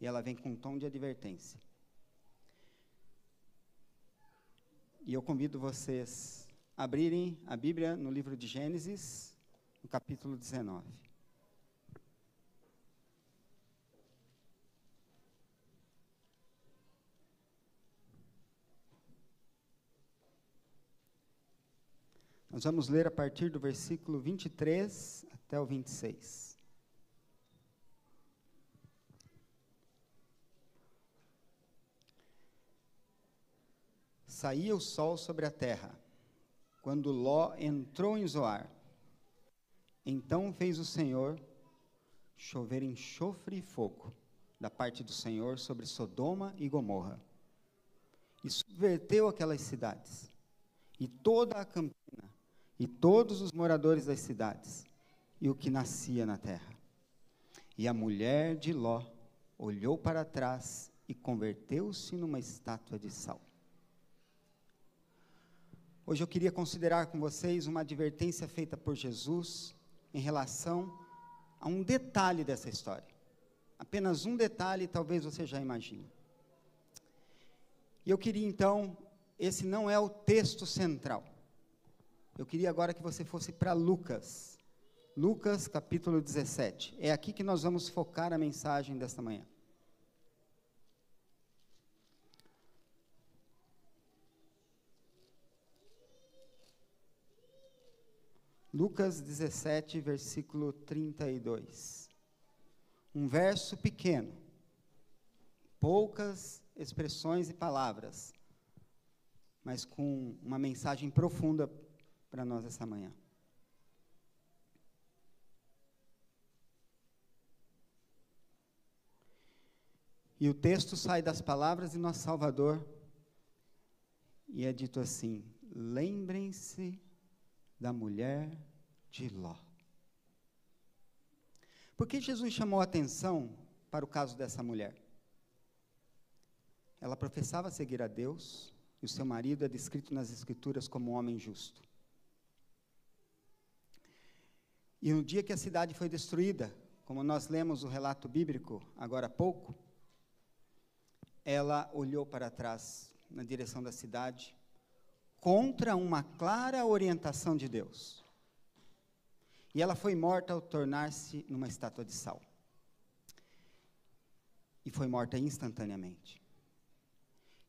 E ela vem com um tom de advertência. E eu convido vocês a abrirem a Bíblia no livro de Gênesis, no capítulo 19. Nós vamos ler a partir do versículo 23 até o 26. Saía o sol sobre a terra, quando Ló entrou em Zoar. Então fez o Senhor chover enxofre e fogo, da parte do Senhor sobre Sodoma e Gomorra, e subverteu aquelas cidades, e toda a campina, e todos os moradores das cidades, e o que nascia na terra. E a mulher de Ló olhou para trás e converteu-se numa estátua de sal. Hoje eu queria considerar com vocês uma advertência feita por Jesus em relação a um detalhe dessa história. Apenas um detalhe, talvez você já imagine. E eu queria então, esse não é o texto central. Eu queria agora que você fosse para Lucas. Lucas capítulo 17. É aqui que nós vamos focar a mensagem desta manhã. Lucas 17, versículo 32. Um verso pequeno, poucas expressões e palavras, mas com uma mensagem profunda para nós essa manhã. E o texto sai das palavras de nosso Salvador, e é dito assim: lembrem-se da mulher de Ló. Por que Jesus chamou a atenção para o caso dessa mulher? Ela professava seguir a Deus, e o seu marido é descrito nas Escrituras como um homem justo. E no dia que a cidade foi destruída, como nós lemos o relato bíblico agora há pouco, ela olhou para trás, na direção da cidade, contra uma clara orientação de Deus. E ela foi morta ao tornar-se numa estátua de sal. E foi morta instantaneamente.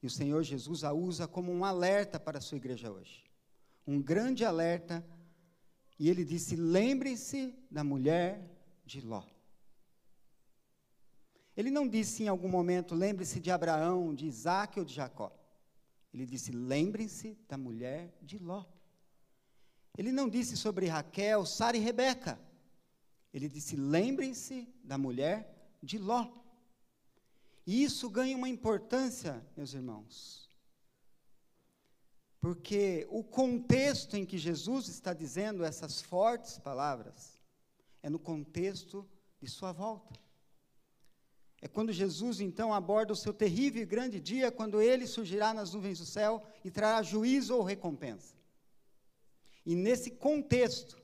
E o Senhor Jesus a usa como um alerta para a sua igreja hoje. Um grande alerta. E ele disse: lembre-se da mulher de Ló. Ele não disse em algum momento, lembre-se de Abraão, de Isaac ou de Jacó. Ele disse, lembrem-se da mulher de Ló. Ele não disse sobre Raquel, Sara e Rebeca. Ele disse, lembrem-se da mulher de Ló. E isso ganha uma importância, meus irmãos, porque o contexto em que Jesus está dizendo essas fortes palavras é no contexto de sua volta. É quando Jesus, então, aborda o seu terrível e grande dia, quando ele surgirá nas nuvens do céu e trará juízo ou recompensa. E nesse contexto,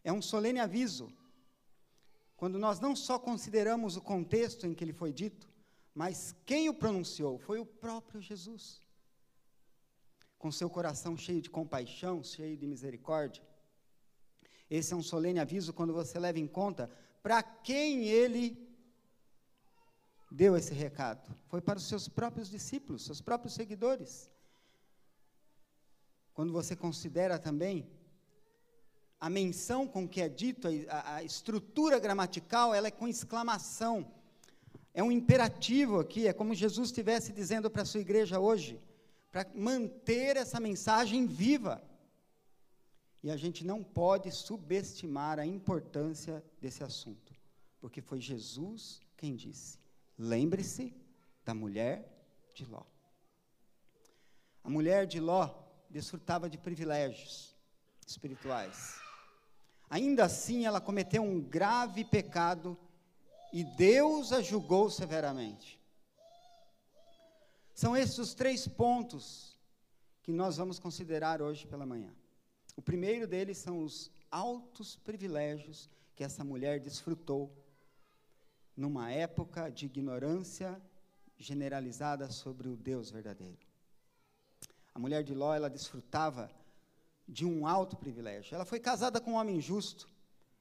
é um solene aviso, quando nós não só consideramos o contexto em que ele foi dito, mas quem o pronunciou foi o próprio Jesus. Com seu coração cheio de compaixão, cheio de misericórdia. Esse é um solene aviso quando você leva em conta para quem ele deu esse recado. Foi para os seus próprios discípulos, seus próprios seguidores. Quando você considera também a menção com que é dito, a estrutura gramatical, ela é com exclamação. É um imperativo aqui, é como Jesus estivesse dizendo para a sua igreja hoje, para manter essa mensagem viva. E a gente não pode subestimar a importância desse assunto, porque foi Jesus quem disse, lembre-se da mulher de Ló. A mulher de Ló desfrutava de privilégios espirituais. Ainda assim, ela cometeu um grave pecado e Deus a julgou severamente. São esses os 3 pontos que nós vamos considerar hoje pela manhã. O primeiro deles são os altos privilégios que essa mulher desfrutou numa época de ignorância generalizada sobre o Deus verdadeiro. A mulher de Ló, ela desfrutava de um alto privilégio. Ela foi casada com um homem justo.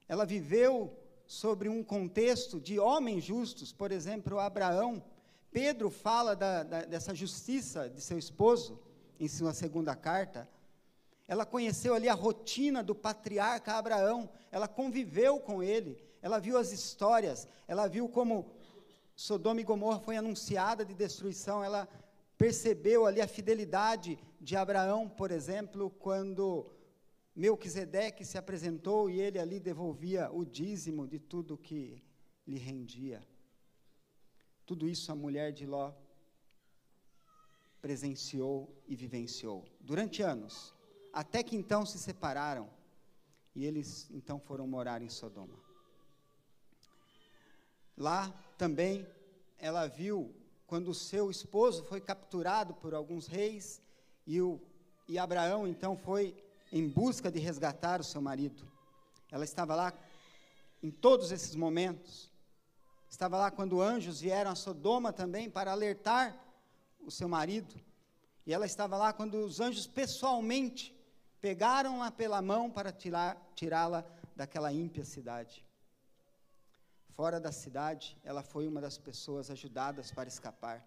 Ela viveu sobre um contexto de homens justos, por exemplo, Abraão. Pedro fala dessa justiça de seu esposo, em sua segunda carta. Ela conheceu ali a rotina do patriarca Abraão, ela conviveu com ele, ela viu as histórias, ela viu como Sodoma e Gomorra foi anunciada de destruição, ela percebeu ali a fidelidade de Abraão, por exemplo, quando Melquisedeque se apresentou e ele ali devolvia o dízimo de tudo que lhe rendia. Tudo isso a mulher de Ló presenciou e vivenciou durante anos, até que então se separaram e eles então foram morar em Sodoma. Lá também ela viu quando o seu esposo foi capturado por alguns reis e Abraão então foi em busca de resgatar o seu marido. Ela estava lá em todos esses momentos. Estava lá quando anjos vieram a Sodoma também para alertar o seu marido. E ela estava lá quando os anjos pessoalmente pegaram-la pela mão para tirá-la daquela ímpia cidade. Fora da cidade, ela foi uma das pessoas ajudadas para escapar.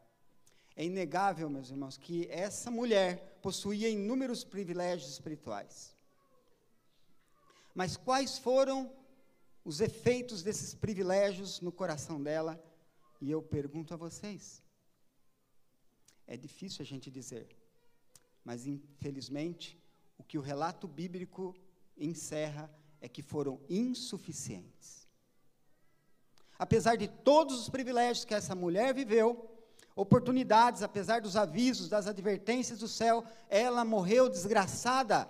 É inegável, meus irmãos, que essa mulher possuía inúmeros privilégios espirituais. Mas quais foram os efeitos desses privilégios no coração dela? E eu pergunto a vocês. É difícil a gente dizer, mas infelizmente, o que o relato bíblico encerra é que foram insuficientes. Apesar de todos os privilégios que essa mulher viveu, oportunidades, apesar dos avisos, das advertências do céu, ela morreu desgraçada.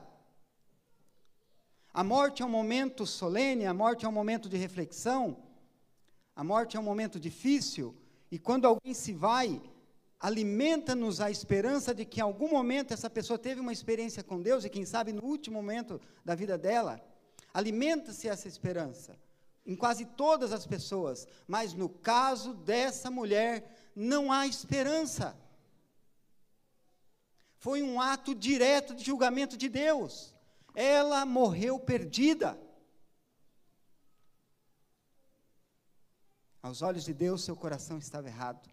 A morte é um momento solene, a morte é um momento de reflexão, a morte é um momento difícil, e quando alguém se vai, alimenta-nos a esperança de que em algum momento essa pessoa teve uma experiência com Deus, e quem sabe no último momento da vida dela, alimenta-se essa esperança, em quase todas as pessoas, mas no caso dessa mulher, não há esperança. Foi um ato direto de julgamento de Deus. Ela morreu perdida. Aos olhos de Deus, seu coração estava errado.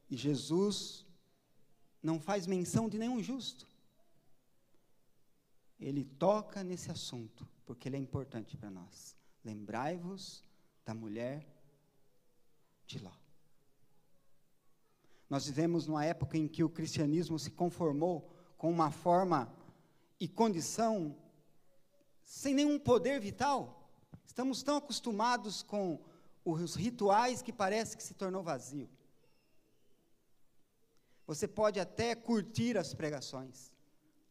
E Jesus não faz menção de nenhum justo. Ele toca nesse assunto, porque ele é importante para nós. Lembrai-vos da mulher de Ló. Nós vivemos numa época em que o cristianismo se conformou com uma forma e condição sem nenhum poder vital. Estamos tão acostumados com os rituais que parece que se tornou vazio. Você pode até curtir as pregações,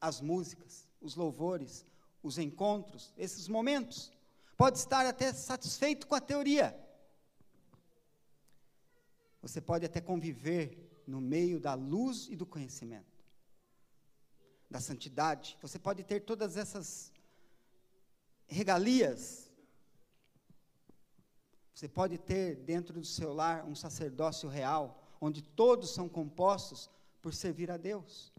as músicas, os louvores, os encontros, esses momentos. Pode estar até satisfeito com a teoria. Você pode até conviver no meio da luz e do conhecimento, da santidade. Você pode ter todas essas regalias. Você pode ter dentro do seu lar um sacerdócio real, onde todos são compostos por servir a Deus.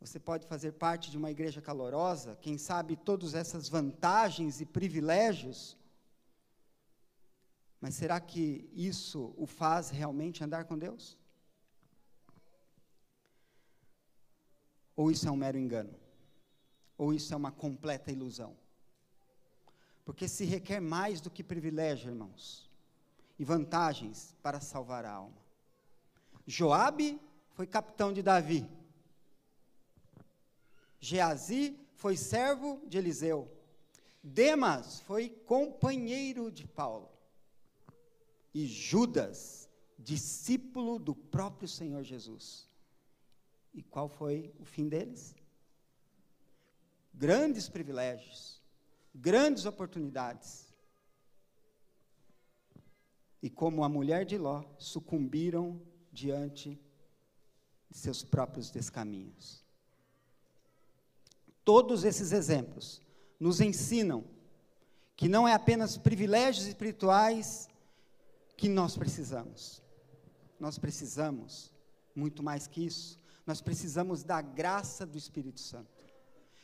Você pode fazer parte de uma igreja calorosa, quem sabe todas essas vantagens e privilégios, mas será que isso o faz realmente andar com Deus? Ou isso é um mero engano? Ou isso é uma completa ilusão? Porque se requer mais do que privilégio, irmãos, e vantagens para salvar a alma. Joabe foi capitão de Davi. Geazi foi servo de Eliseu. Demas foi companheiro de Paulo. E Judas, discípulo do próprio Senhor Jesus. E qual foi o fim deles? Grandes privilégios, grandes oportunidades. E como a mulher de Ló, sucumbiram diante de seus próprios descaminhos. Todos esses exemplos nos ensinam que não é apenas privilégios espirituais que nós precisamos. Nós precisamos muito mais que isso. Nós precisamos da graça do Espírito Santo.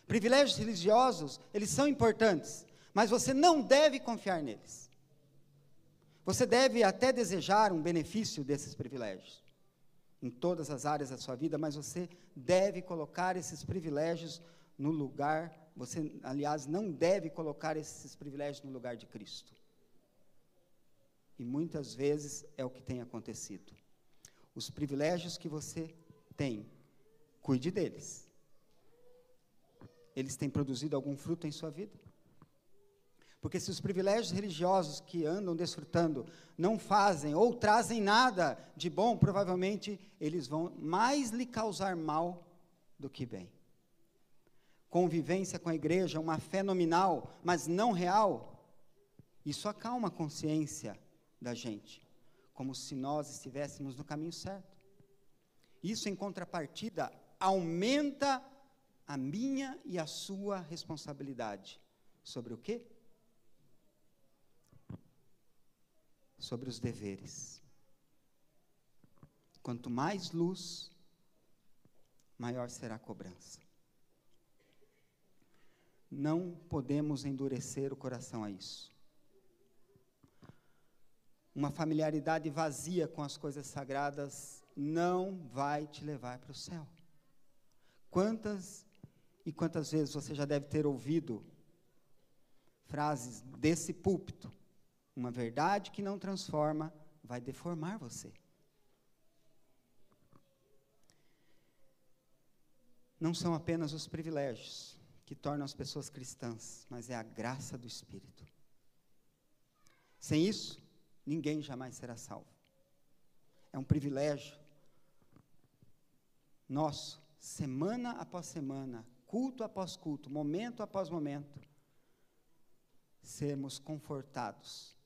Privilégios religiosos, eles são importantes, mas você não deve confiar neles. Você deve até desejar um benefício desses privilégios, em todas as áreas da sua vida, mas você deve colocar esses privilégios no lugar, você, aliás, não deve colocar esses privilégios no lugar de Cristo. E muitas vezes é o que tem acontecido. Os privilégios que você tem, cuide deles. Eles têm produzido algum fruto em sua vida? Porque se os privilégios religiosos que andam desfrutando não fazem ou trazem nada de bom, provavelmente eles vão mais lhe causar mal do que bem. Convivência com a igreja, uma fé nominal, mas não real, isso acalma a consciência da gente, como se nós estivéssemos no caminho certo. Isso, em contrapartida, aumenta a minha e a sua responsabilidade. Sobre o quê? Sobre os deveres. Quanto mais luz, maior será a cobrança. Não podemos endurecer o coração a isso. Uma familiaridade vazia com as coisas sagradas não vai te levar para o céu. Quantas e quantas vezes você já deve ter ouvido frases desse púlpito: uma verdade que não transforma vai deformar você. Não são apenas os privilégios que tornam as pessoas cristãs, mas é a graça do Espírito. Sem isso, ninguém jamais será salvo. É um privilégio nosso, semana após semana, culto após culto, momento após momento, sermos confortados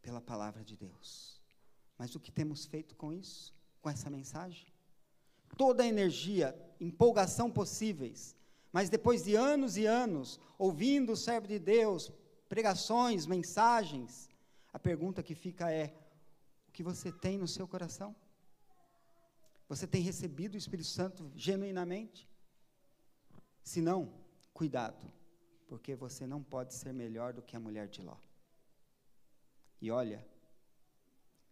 pela palavra de Deus. Mas o que temos feito com isso, com essa mensagem? Toda a energia, empolgação possíveis, mas depois de anos e anos, ouvindo o servo de Deus, pregações, mensagens, a pergunta que fica é: o que você tem no seu coração? Você tem recebido o Espírito Santo genuinamente? Se não, cuidado, porque você não pode ser melhor do que a mulher de Ló. E olha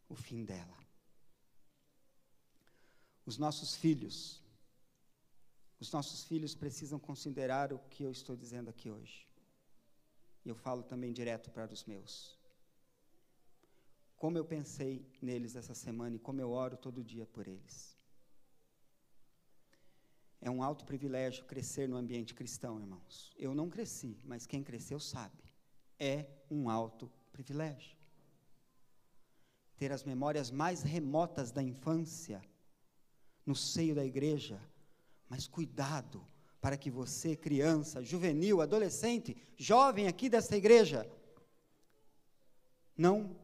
o fim dela. Os nossos filhos precisam considerar o que eu estou dizendo aqui hoje. E eu falo também direto para os meus. Como eu pensei neles essa semana e como eu oro todo dia por eles. É um alto privilégio crescer no ambiente cristão, irmãos. Eu não cresci, mas quem cresceu sabe. É um alto privilégio. Ter as memórias mais remotas da infância no seio da igreja, mas cuidado para que você, criança, juvenil, adolescente, jovem aqui dessa igreja, não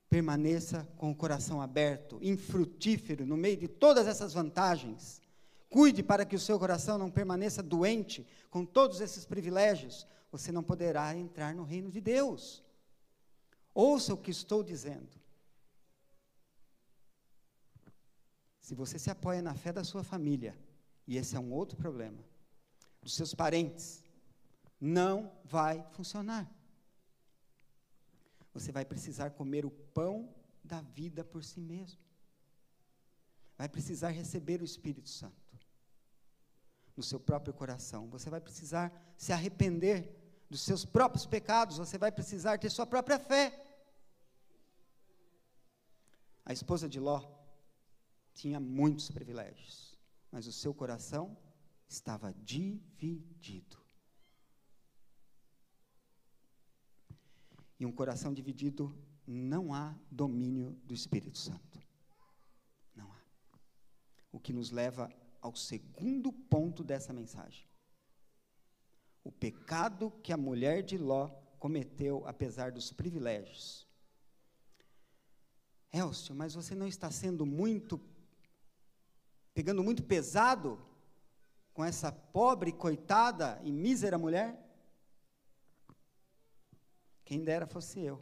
permaneça com o coração aberto, infrutífero, no meio de todas essas vantagens. Cuide para que o seu coração não permaneça doente com todos esses privilégios. Você não poderá entrar no reino de Deus. Ouça o que estou dizendo. Se você se apoia na fé da sua família, e esse é um outro problema, dos seus parentes, não vai funcionar. Você vai precisar comer o pão da vida por si mesmo. Vai precisar receber o Espírito Santo no seu próprio coração. Você vai precisar se arrepender dos seus próprios pecados. Você vai precisar ter sua própria fé. A esposa de Ló tinha muitos privilégios, mas o seu coração estava dividido. E um coração dividido, não há domínio do Espírito Santo. Não há. O que nos leva ao segundo ponto dessa mensagem. O pecado que a mulher de Ló cometeu, apesar dos privilégios. Elcio, mas você não está sendo muito pegando muito pesado com essa pobre, coitada e mísera mulher? Quem dera fosse eu.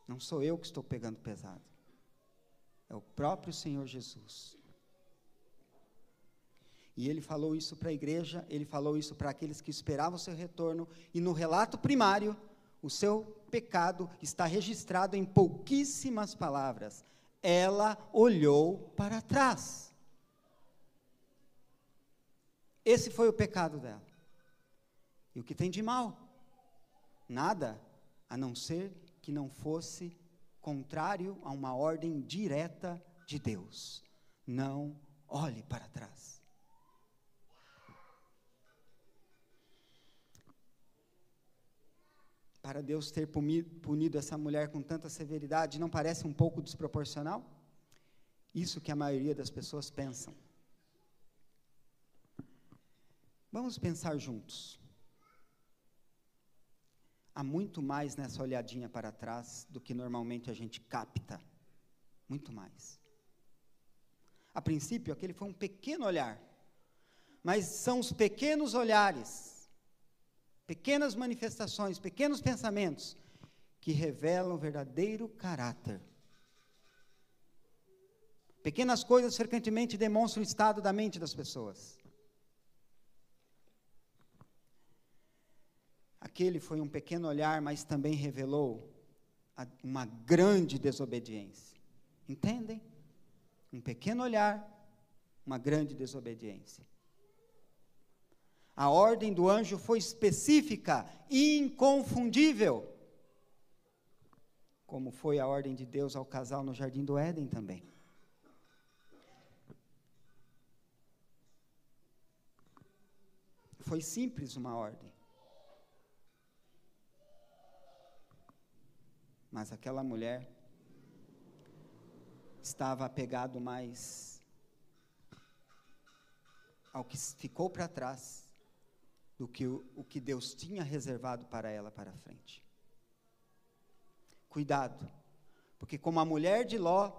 Não sou eu que estou pegando pesado. É o próprio Senhor Jesus. E ele falou isso para a igreja, ele falou isso para aqueles que esperavam o seu retorno, e no relato primário, o seu pecado está registrado em pouquíssimas palavras. Ela olhou para trás. Esse foi o pecado dela. E o que tem de mal? Nada, a não ser que não fosse contrário a uma ordem direta de Deus. Não olhe para trás. Para Deus ter punido essa mulher com tanta severidade, não parece um pouco desproporcional? Isso que a maioria das pessoas pensam. Vamos pensar juntos. Há muito mais nessa olhadinha para trás do que normalmente a gente capta. Muito mais. A princípio, aquele foi um pequeno olhar. Mas são os pequenos olhares, pequenas manifestações, pequenos pensamentos, que revelam o verdadeiro caráter. Pequenas coisas frequentemente demonstram o estado da mente das pessoas. Aquele foi um pequeno olhar, mas também revelou uma grande desobediência. Entendem? Um pequeno olhar, uma grande desobediência. A ordem do anjo foi específica e inconfundível, como foi a ordem de Deus ao casal no Jardim do Éden também. Foi simples uma ordem. Mas aquela mulher estava apegado mais ao que ficou para trás do que o que Deus tinha reservado para ela para frente. Cuidado, porque como a mulher de Ló,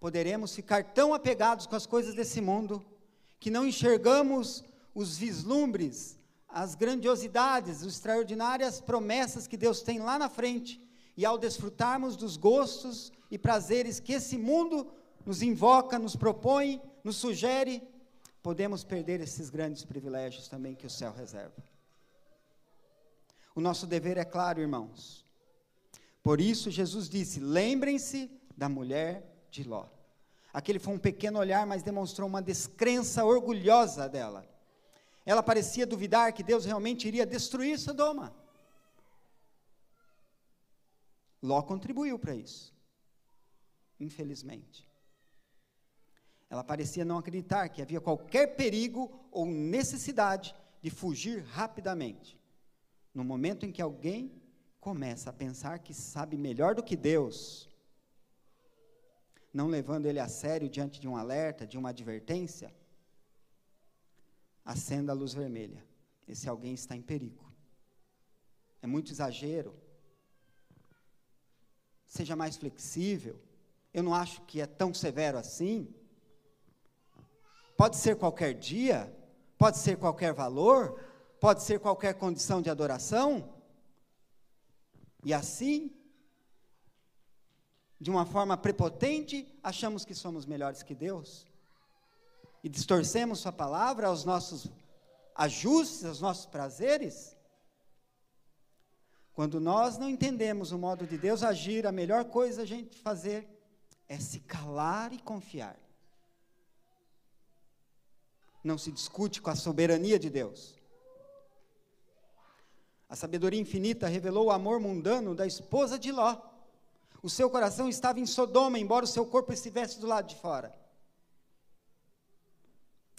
poderemos ficar tão apegados com as coisas desse mundo, que não enxergamos os vislumbres, as grandiosidades, as extraordinárias promessas que Deus tem lá na frente, e ao desfrutarmos dos gostos e prazeres que esse mundo nos invoca, nos propõe, nos sugere, podemos perder esses grandes privilégios também que o céu reserva. O nosso dever é claro, irmãos. Por isso Jesus disse, lembrem-se da mulher de Ló. Aquele foi um pequeno olhar, mas demonstrou uma descrença orgulhosa dela. Ela parecia duvidar que Deus realmente iria destruir Sodoma. Ló contribuiu para isso, infelizmente. Ela parecia não acreditar que havia qualquer perigo ou necessidade de fugir rapidamente. No momento em que alguém começa a pensar que sabe melhor do que Deus, não levando ele a sério diante de um alerta, de uma advertência, acenda a luz vermelha. Esse alguém está em perigo. É muito exagero. Seja mais flexível. Eu não acho que é tão severo assim. Pode ser qualquer dia, pode ser qualquer valor, pode ser qualquer condição de adoração. E assim, de uma forma prepotente, achamos que somos melhores que Deus. E distorcemos sua palavra aos nossos ajustes, aos nossos prazeres. Quando nós não entendemos o modo de Deus agir, a melhor coisa a gente fazer é se calar e confiar. Não se discute com a soberania de Deus. A sabedoria infinita revelou o amor mundano da esposa de Ló. O seu coração estava em Sodoma, embora o seu corpo estivesse do lado de fora.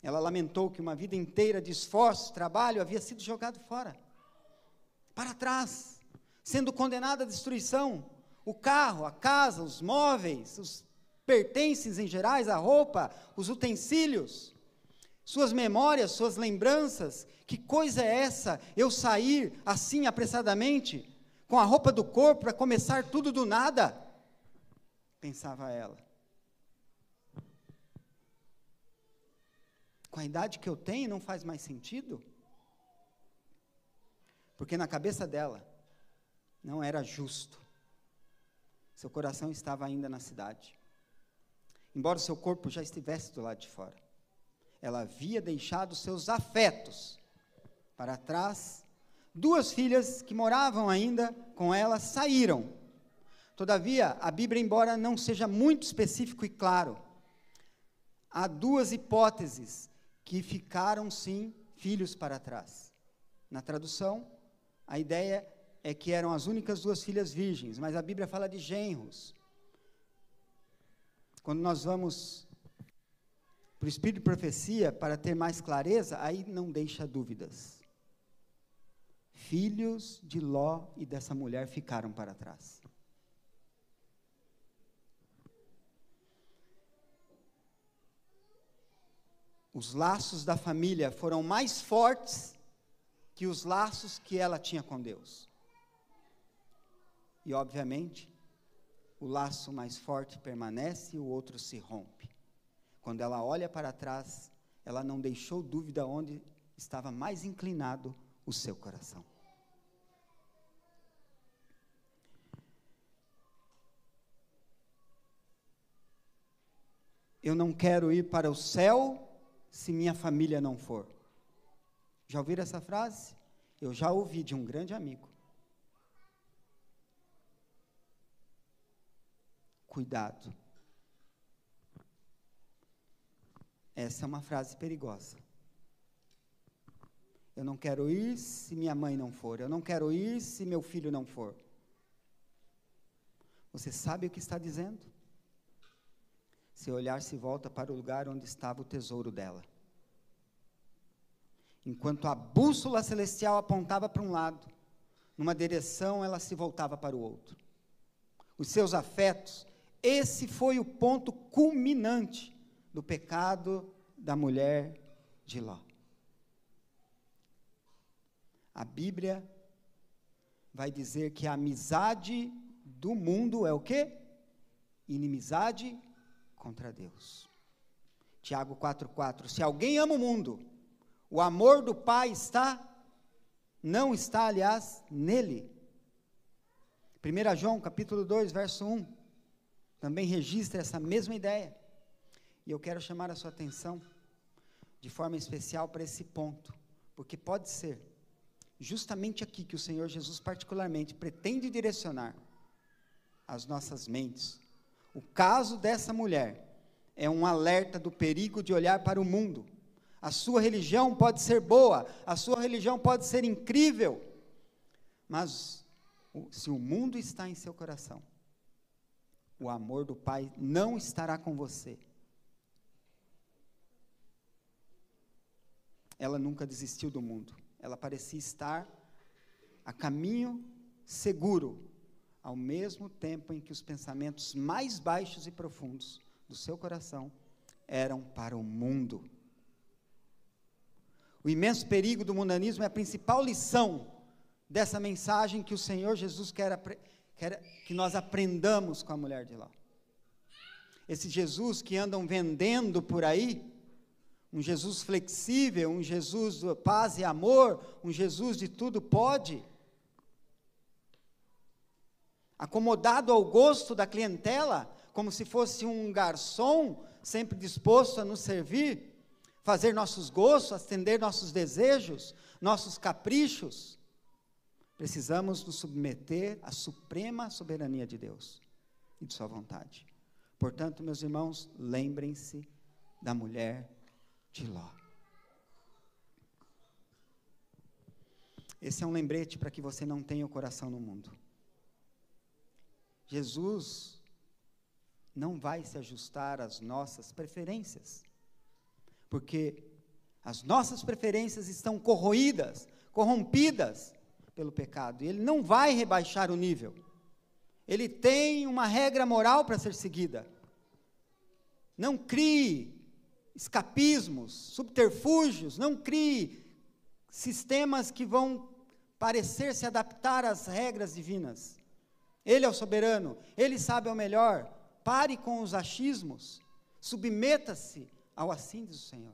Ela lamentou que uma vida inteira de esforço, trabalho, havia sido jogado fora, para trás, sendo condenada à destruição. O carro, a casa, os móveis, os pertences em gerais, a roupa, os utensílios, suas memórias, suas lembranças. Que coisa é essa, eu sair assim apressadamente, com a roupa do corpo, para começar tudo do nada? Pensava ela. Com a idade que eu tenho, não faz mais sentido? Porque na cabeça dela, não era justo. Seu coração estava ainda na cidade. Embora o seu corpo já estivesse do lado de fora. Ela havia deixado seus afetos para trás. 2 filhas que moravam ainda com ela saíram. Todavia, a Bíblia, embora não seja muito específico e claro, há 2 hipóteses que ficaram, sim, filhos para trás. Na tradução, a ideia é que eram as únicas 2 filhas virgens, mas a Bíblia fala de genros. Quando nós vamos para o Espírito de Profecia, para ter mais clareza, aí não deixa dúvidas. Filhos de Ló e dessa mulher ficaram para trás. Os laços da família foram mais fortes que os laços que ela tinha com Deus. E, obviamente, o laço mais forte permanece e o outro se rompe. Quando ela olha para trás, ela não deixou dúvida onde estava mais inclinado o seu coração. Eu não quero ir para o céu se minha família não for. Já ouviram essa frase? Eu já ouvi de um grande amigo. Cuidado. Essa é uma frase perigosa. Eu não quero ir se minha mãe não for. Eu não quero ir se meu filho não for. Você sabe o que está dizendo? Seu olhar se volta para o lugar onde estava o tesouro dela. Enquanto a bússola celestial apontava para um lado, numa direção ela se voltava para o outro. Os seus afetos, esse foi o ponto culminante do pecado da mulher de Ló. A Bíblia vai dizer que a amizade do mundo é o quê? Inimizade contra Deus. Tiago 4,4, se alguém ama o mundo, o amor do Pai não está, aliás, nele. 1 João, capítulo 2, verso 1, também registra essa mesma ideia. E eu quero chamar a sua atenção, de forma especial, para esse ponto, porque pode ser, justamente aqui, que o Senhor Jesus, particularmente, pretende direcionar as nossas mentes. O caso dessa mulher é um alerta do perigo de olhar para o mundo. A sua religião pode ser boa, a sua religião pode ser incrível, mas se o mundo está em seu coração, o amor do Pai não estará com você. Ela nunca desistiu do mundo, ela parecia estar a caminho seguro, ao mesmo tempo em que os pensamentos mais baixos e profundos do seu coração eram para o mundo. O imenso perigo do mundanismo é a principal lição dessa mensagem que o Senhor Jesus quer que nós aprendamos com a mulher de Ló. Esse Jesus que andam vendendo por aí, um Jesus flexível, um Jesus de paz e amor, um Jesus de tudo pode, acomodado ao gosto da clientela, como se fosse um garçom, sempre disposto a nos servir, fazer nossos gostos, atender nossos desejos, nossos caprichos. Precisamos nos submeter à suprema soberania de Deus e de sua vontade. Portanto, meus irmãos, lembrem-se da mulher de Ló. Esse é um lembrete para que você não tenha o coração no mundo. Jesus não vai se ajustar às nossas preferências, porque as nossas preferências estão corroídas, corrompidas pelo pecado, e Ele não vai rebaixar o nível. Ele tem uma regra moral para ser seguida. Não crie escapismos, subterfúgios, não crie sistemas que vão parecer se adaptar às regras divinas. Ele é o soberano, Ele sabe o melhor. Pare com os achismos, submeta-se ao assim diz o Senhor.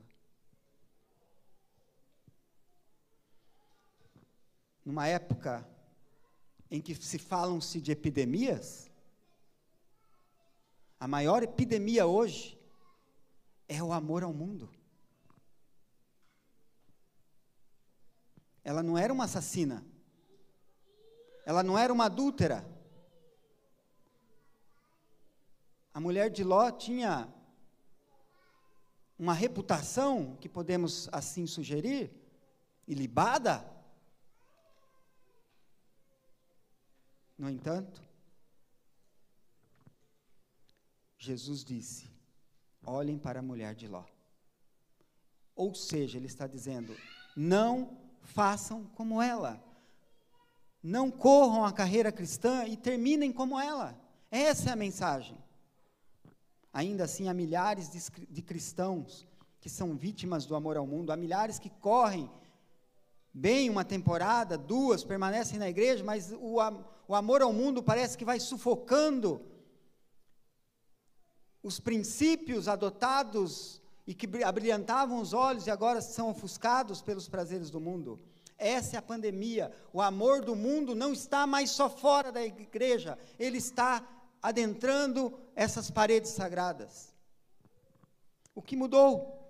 numa época em que se falam-se de epidemias, a maior epidemia hoje é o amor ao mundo. Ela não era uma assassina, ela não era uma adúltera. A mulher de Ló tinha uma reputação, que podemos assim sugerir, ilibada. No entanto, Jesus disse: olhem para a mulher de Ló. Ou seja, ele está dizendo: não façam como ela. Não corram a carreira cristã e terminem como ela. Essa é a mensagem. Ainda assim, há milhares de cristãos que são vítimas do amor ao mundo, há milhares que correm bem uma temporada, duas, permanecem na igreja, mas o amor ao mundo parece que vai sufocando os princípios adotados e que abrilhantavam os olhos e agora são ofuscados pelos prazeres do mundo. Essa é a pandemia. O amor do mundo não está mais só fora da igreja, ele está adentrando essas paredes sagradas. O que mudou?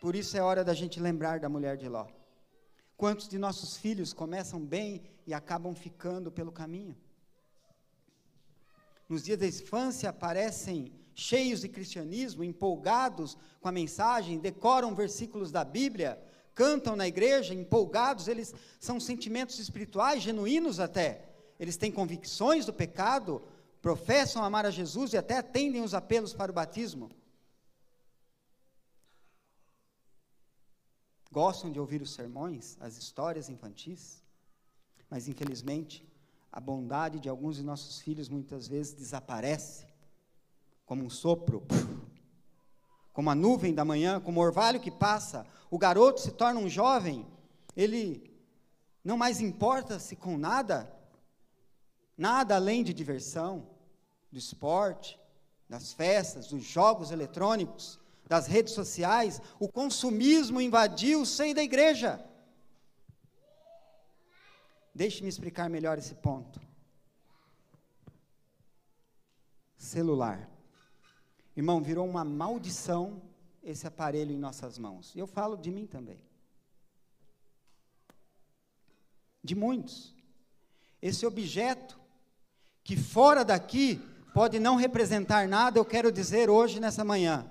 Por isso é hora da gente lembrar da mulher de Ló. Quantos de nossos filhos começam bem e acabam ficando pelo caminho? Nos dias da infância parecem cheios de cristianismo, empolgados com a mensagem, decoram versículos da Bíblia, cantam na igreja, empolgados, eles são sentimentos espirituais, genuínos até. Eles têm convicções do pecado, professam amar a Jesus e até atendem os apelos para o batismo. Gostam de ouvir os sermões, as histórias infantis, mas infelizmente a bondade de alguns de nossos filhos muitas vezes desaparece, como um sopro, como a nuvem da manhã, como o orvalho que passa. O garoto se torna um jovem, ele não mais importa-se com nada além de diversão, do esporte, das festas, dos jogos eletrônicos, das redes sociais. O consumismo invadiu o seio da igreja. Deixe-me explicar melhor esse ponto. Celular. Irmão, virou uma maldição esse aparelho em nossas mãos. Eu falo de mim também. De muitos. Esse objeto, que fora daqui pode não representar nada, eu quero dizer hoje, nessa manhã.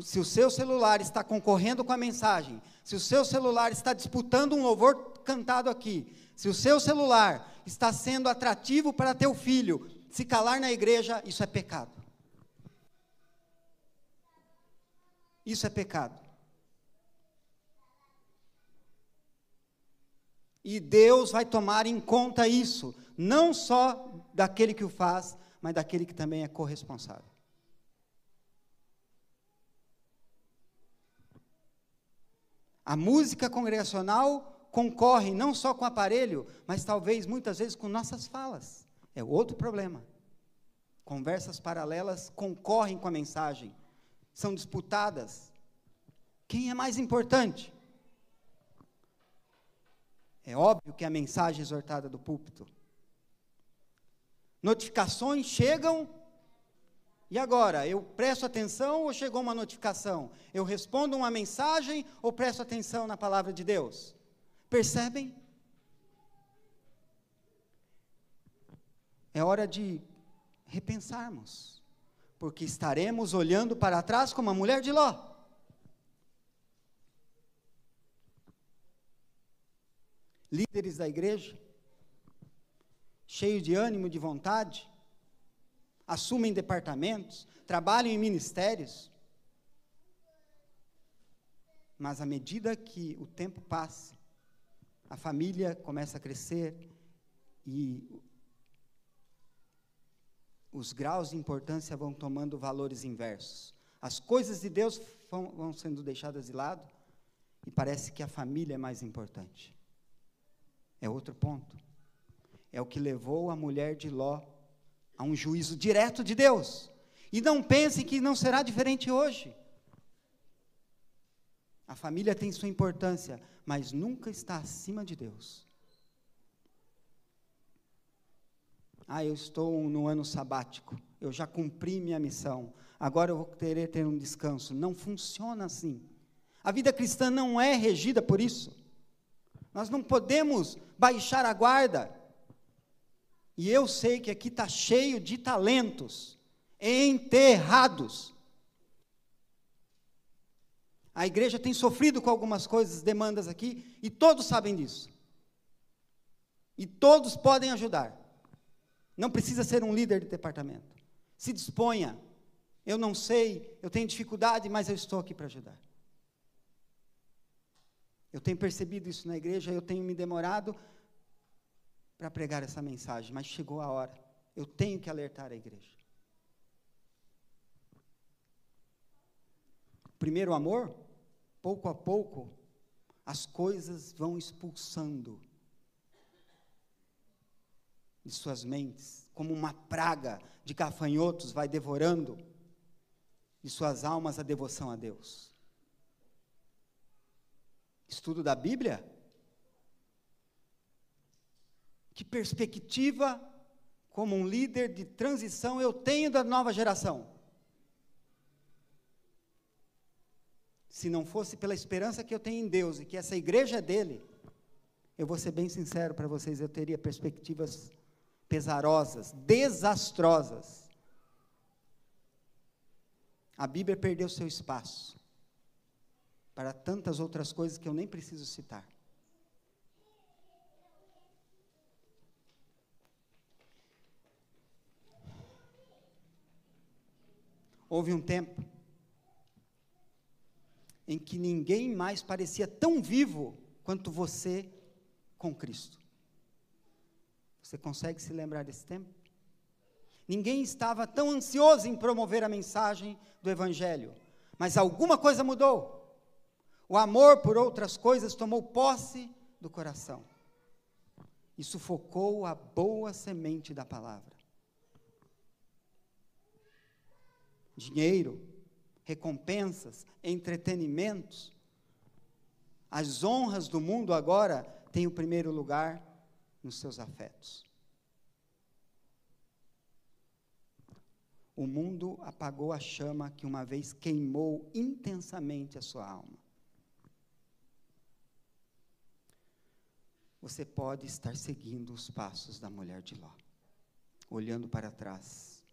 Se o seu celular está concorrendo com a mensagem, se o seu celular está disputando um louvor cantado aqui, se o seu celular está sendo atrativo para teu filho se calar na igreja, isso é pecado. Isso é pecado. E Deus vai tomar em conta isso, não só daquele que o faz, mas daquele que também é corresponsável. A música congregacional concorre não só com o aparelho, mas talvez muitas vezes com nossas falas. É outro problema. Conversas paralelas concorrem com a mensagem, são disputadas. Quem é mais importante? É óbvio que é a mensagem exortada do púlpito. Notificações chegam, e agora? Eu presto atenção ou chegou uma notificação? Eu respondo uma mensagem ou presto atenção na palavra de Deus? Percebem? É hora de repensarmos, porque estaremos olhando para trás como a mulher de Ló. Líderes da igreja, cheios de ânimo, de vontade, assumem departamentos, trabalham em ministérios, mas à medida que o tempo passa, a família começa a crescer e os graus de importância vão tomando valores inversos. As coisas de Deus vão sendo deixadas de lado e parece que a família é mais importante. É outro ponto. É o que levou a mulher de Ló a um juízo direto de Deus. E não pensem que não será diferente hoje. A família tem sua importância, mas nunca está acima de Deus. Eu estou no ano sabático, eu já cumpri minha missão, agora eu vou querer ter um descanso. Não funciona assim. A vida cristã não é regida por isso. Nós não podemos baixar a guarda. E eu sei que aqui está cheio de talentos enterrados. A igreja tem sofrido com algumas coisas, demandas aqui, e todos sabem disso. E todos podem ajudar. Não precisa ser um líder de departamento. Se disponha. Eu não sei, eu tenho dificuldade, mas eu estou aqui para ajudar. Eu tenho percebido isso na igreja, eu tenho me demorado para pregar essa mensagem, mas chegou a hora. Eu tenho que alertar a igreja. Primeiro amor, pouco a pouco, as coisas vão expulsando de suas mentes, como uma praga de gafanhotos vai devorando de suas almas a devoção a Deus. Estudo da Bíblia? Que perspectiva, como um líder de transição, eu tenho da nova geração? Se não fosse pela esperança que eu tenho em Deus e que essa igreja é dele, eu vou ser bem sincero para vocês, eu teria perspectivas pesarosas, desastrosas. A Bíblia perdeu seu espaço para tantas outras coisas que eu nem preciso citar. Houve um tempo em que ninguém mais parecia tão vivo quanto você com Cristo. Você consegue se lembrar desse tempo? Ninguém estava tão ansioso em promover a mensagem do Evangelho, mas alguma coisa mudou. O amor por outras coisas tomou posse do coração e sufocou a boa semente da palavra. Dinheiro, recompensas, entretenimentos, as honras do mundo agora têm o primeiro lugar nos seus afetos. O mundo apagou a chama que uma vez queimou intensamente a sua alma. Você pode estar seguindo os passos da mulher de Ló, olhando para trás.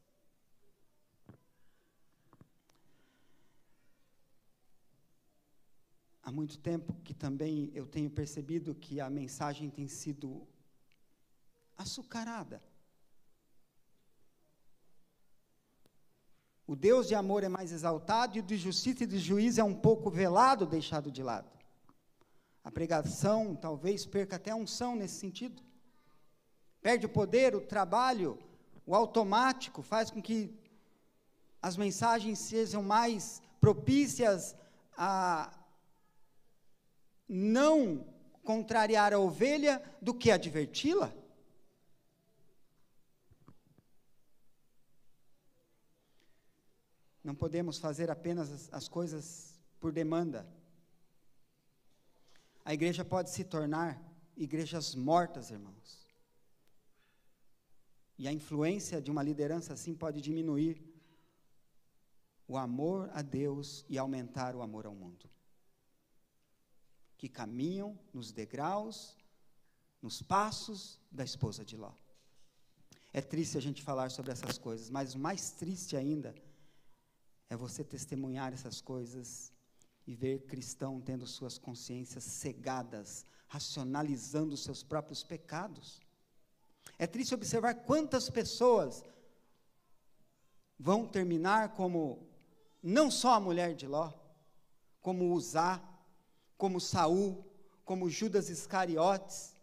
Há muito tempo que também eu tenho percebido que a mensagem tem sido açucarada. O Deus de amor é mais exaltado e o de justiça e de juízo é um pouco velado, deixado de lado. A pregação talvez perca até a unção nesse sentido. Perde o poder, o trabalho, o automático, faz com que as mensagens sejam mais propícias a não contrariar a ovelha do que adverti-la. Não podemos fazer apenas as coisas por demanda. A igreja pode se tornar igrejas mortas, irmãos. E a influência de uma liderança assim pode diminuir o amor a Deus e aumentar o amor ao mundo. Que caminham nos degraus, nos passos da esposa de Ló. É triste a gente falar sobre essas coisas, mas o mais triste ainda é você testemunhar essas coisas e ver cristão tendo suas consciências cegadas, racionalizando os seus próprios pecados. É triste observar quantas pessoas vão terminar como, não só a mulher de Ló, como Uzá, como Saul, como Judas Iscariotes.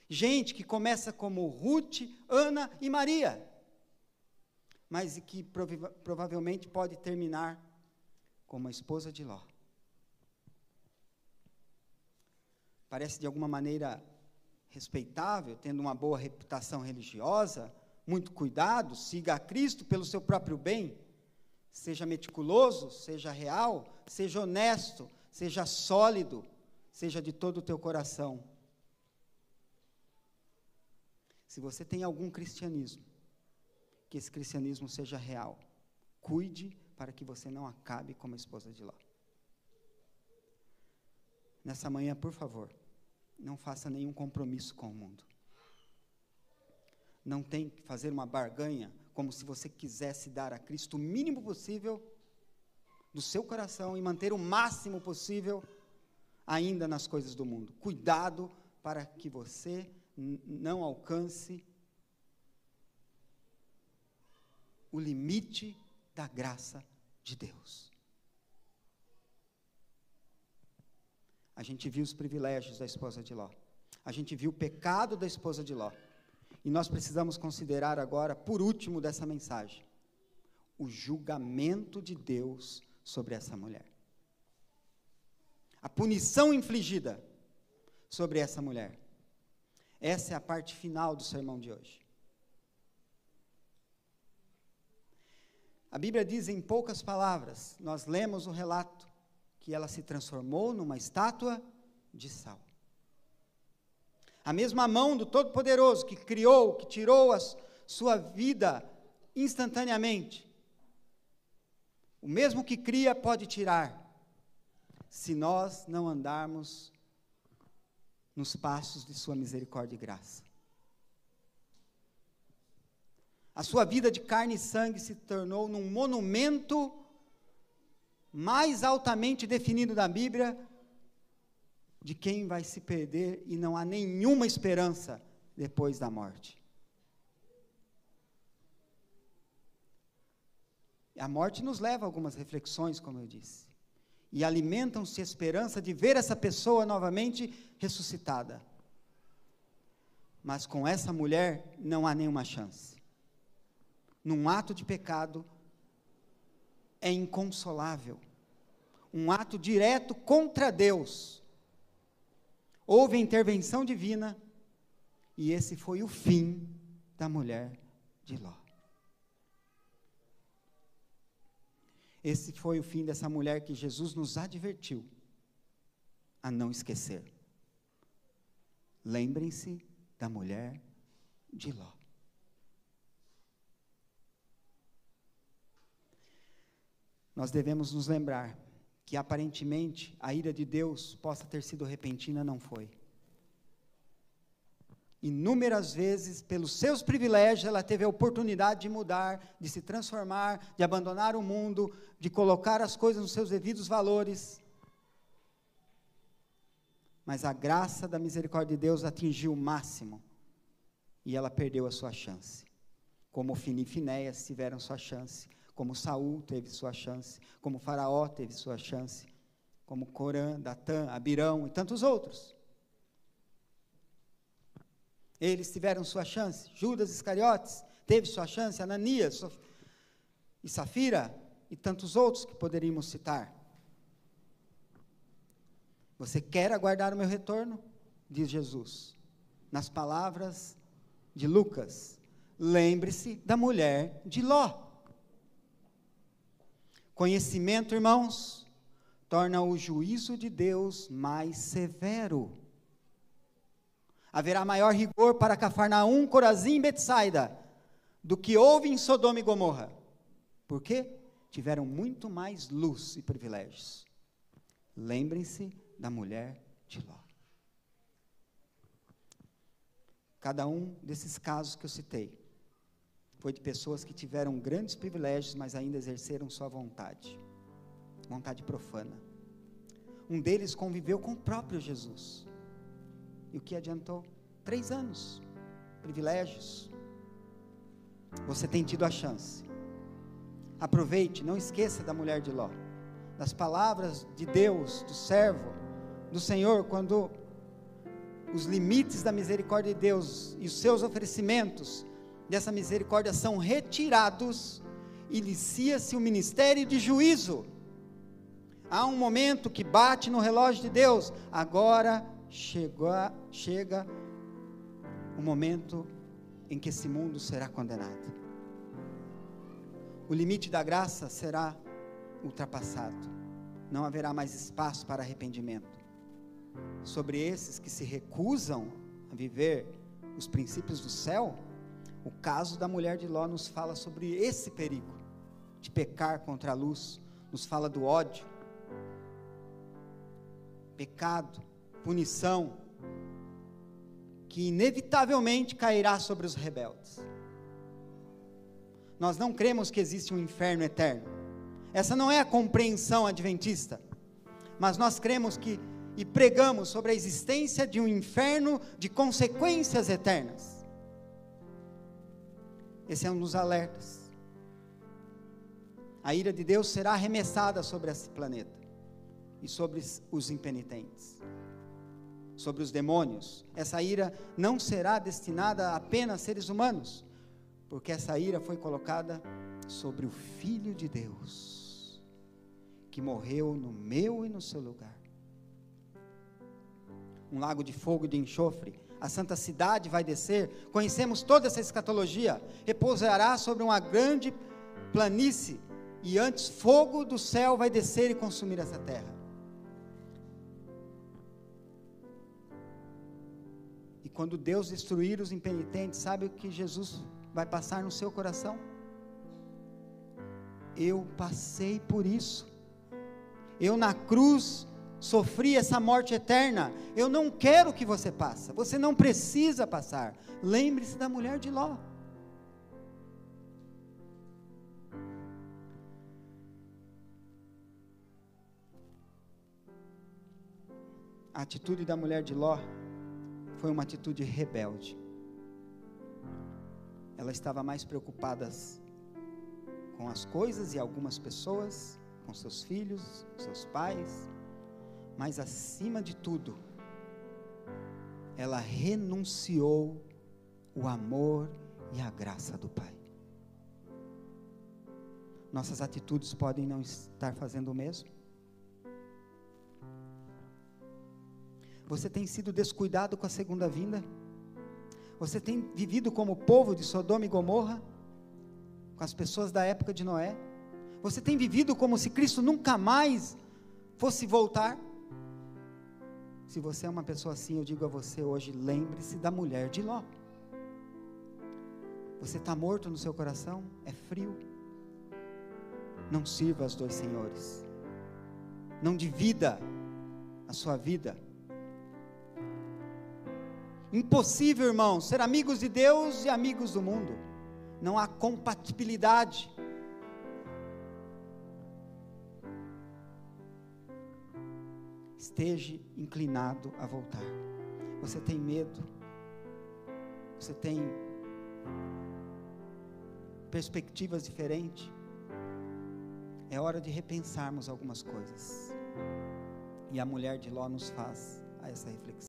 Gente que começa como Ruth, Ana e Maria, mas que provavelmente pode terminar como a esposa de Ló. Parece de alguma maneira respeitável, tendo uma boa reputação religiosa, muito cuidado, siga a Cristo pelo seu próprio bem, seja meticuloso, seja real, seja honesto, seja sólido, seja de todo o teu coração. Se você tem algum cristianismo, que esse cristianismo seja real. Cuide para que você não acabe como a esposa de Ló. Nessa manhã, por favor, não faça nenhum compromisso com o mundo. Não tem que fazer uma barganha como se você quisesse dar a Cristo o mínimo possível do seu coração e manter o máximo possível ainda nas coisas do mundo. Cuidado para que você não alcance o limite da graça de Deus. A gente viu os privilégios da esposa de Ló. A gente viu o pecado da esposa de Ló. E nós precisamos considerar agora, por último dessa mensagem, o julgamento de Deus sobre essa mulher. A punição infligida sobre essa mulher. Essa é a parte final do sermão de hoje. A Bíblia diz em poucas palavras, nós lemos o relato, que ela se transformou numa estátua de sal. A mesma mão do Todo-Poderoso que criou, que tirou a sua vida instantaneamente, o mesmo que cria pode tirar, se nós não andarmos nos passos de sua misericórdia e graça. A sua vida de carne e sangue se tornou num monumento mais altamente definido da Bíblia, de quem vai se perder e não há nenhuma esperança depois da morte. A morte nos leva a algumas reflexões, como eu disse, e alimentam-se a esperança de ver essa pessoa novamente ressuscitada. Mas com essa mulher não há nenhuma chance. Num ato de pecado, é inconsolável. Um ato direto contra Deus. Houve a intervenção divina, e esse foi o fim da mulher de Ló. Esse foi o fim dessa mulher que Jesus nos advertiu a não esquecer. Lembrem-se da mulher de Ló. Nós devemos nos lembrar que aparentemente a ira de Deus possa ter sido repentina, não foi. Inúmeras vezes, pelos seus privilégios, ela teve a oportunidade de mudar, de se transformar, de abandonar o mundo, de colocar as coisas nos seus devidos valores. Mas a graça da misericórdia de Deus atingiu o máximo, e ela perdeu a sua chance. Como Ofni e Finéias tiveram sua chance, como Saul teve sua chance, como Faraó teve sua chance, como Corã, Datã, Abirão e tantos outros. Eles tiveram sua chance. Judas Iscariotes teve sua chance, Ananias e Safira e tantos outros que poderíamos citar. Você quer aguardar o meu retorno? Diz Jesus, nas palavras de Lucas, lembre-se da mulher de Ló. Conhecimento, irmãos, torna o juízo de Deus mais severo. Haverá maior rigor para Cafarnaum, Corazim e Betsaida do que houve em Sodoma e Gomorra. Por quê? Tiveram muito mais luz e privilégios. Lembrem-se da mulher de Ló. Cada um desses casos que eu citei foi de pessoas que tiveram grandes privilégios, mas ainda exerceram sua vontade profana. Um deles conviveu com o próprio Jesus. E o que adiantou? 3 anos, privilégios. Você tem tido a chance. Aproveite, não esqueça da mulher de Ló, das palavras de Deus, do servo, do Senhor, quando os limites da misericórdia de Deus e os seus oferecimentos dessa misericórdia são retirados, inicia-se o ministério de juízo. Há um momento que bate no relógio de Deus, agora chega o momento em que esse mundo será condenado. O limite da graça será ultrapassado. não haverá mais espaço para arrependimento. Sobre esses que se recusam a viver os princípios do céu, o caso da mulher de Ló nos fala sobre esse perigo de pecar contra a luz, nos fala do ódio, pecado, punição, que inevitavelmente cairá sobre os rebeldes. Nós não cremos que existe um inferno eterno, essa não é a compreensão adventista, mas nós cremos que, e pregamos sobre a existência de um inferno de consequências eternas. Esse é um dos alertas. A ira de Deus será arremessada sobre esse planeta, e sobre os impenitentes, sobre os demônios. Essa ira não será destinada apenas a seres humanos, porque essa ira foi colocada sobre o Filho de Deus, que morreu no meu e no seu lugar. Um lago de fogo e de enxofre, a santa cidade vai descer, conhecemos toda essa escatologia, repousará sobre uma grande planície, e antes fogo do céu vai descer e consumir essa terra. E quando Deus destruir os impenitentes, sabe o que Jesus vai passar no seu coração? Eu passei por isso, eu na cruz sofri essa morte eterna, eu não quero que você passe, você não precisa passar. Lembre-se da mulher de Ló. A atitude da mulher de Ló foi uma atitude rebelde. Ela estava mais preocupada com as coisas e algumas pessoas, com seus filhos, seus pais, mas acima de tudo, ela renunciou o amor e a graça do Pai. Nossas atitudes podem não estar fazendo o mesmo? Você tem sido descuidado com a segunda vinda? Você tem vivido como o povo de Sodoma e Gomorra, com as pessoas da época de Noé? Você tem vivido como se Cristo nunca mais fosse voltar? Se você é uma pessoa assim, eu digo a você hoje, lembre-se da mulher de Ló. Você está morto no seu coração? É frio? Não sirva aos dois senhores. Não divida a sua vida. Impossível, irmãos, ser amigos de Deus e amigos do mundo. Não há compatibilidade. Esteja inclinado a voltar. Você tem medo? Você tem perspectivas diferentes? É hora de repensarmos algumas coisas. E a mulher de Ló nos faz a essa reflexão.